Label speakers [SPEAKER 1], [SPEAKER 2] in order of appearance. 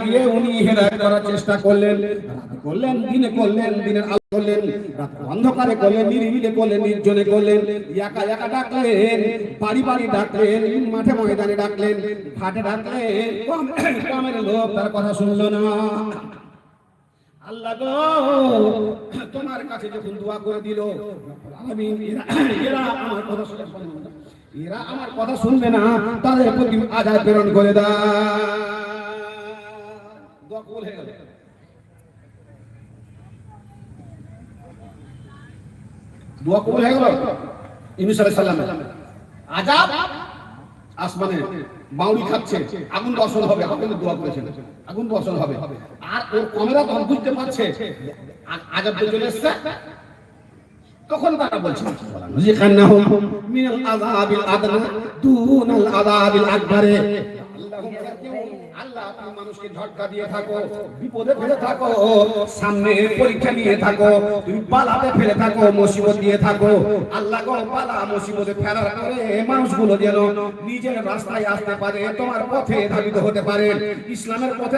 [SPEAKER 1] গিয়ে উনি হেদায়েত করার চেষ্টা করলেন, করলেন দিনে করলেন, দিনের আলো করলেন, রাত অন্ধকারে করলেন, নিরিবিলি করলেন, নির্জনে করলেন, একা একা ডাকলেন, বাড়ি বাড়ি ডাকলেন, মাঠে ময়দানে ডাকলেন, ঘাটে ডাকলেন, কমের লোক তার কথা শুনলো না। আল্লাহ গো, তোমার কাছে যখন দোয়া করে দিল, আমি এরা আমার কথা শুনবে না, এরা আমার কথা শুনবে না, তাদের প্রতি আযাব প্রেরণ করে দাও। দোয়া কবুল হয়ে গেল। দোয়া কবুল হয়ে গেল। ইউনূস আলাইহিস সালাম আযাব আসমানে বাউরি খাচ্ছে, আগুন বর্ষণ হবে, আপনাদের দোয়া করেছেন আগুন বর্ষণ হবে। আর ওর কমেরা তখন বুঝতে পারছে আযাব চলে এসেছে, তখন তারা বলছে লিখান্নাহুম মিনাল আযাবিল আদনা দুনাল আযাবিল আকবারে। আল্লাহ তুমি মানুষকে ঝটকা দিয়ে থাকো, বিপদে ফেলে থাকো, সামনে পরীক্ষা নিয়ে থাকো, তুমি বালাতে ফেলে থাকো, মুসিবত দিয়ে থাকো। আল্লাহ গো, বালা মুসিবতে ফেলার পরে মানুষগুলো যেন নিজের রাস্তায় আসতে পারে, তোমার পথে ধাবিত হতে পারে, ইসলামের পথে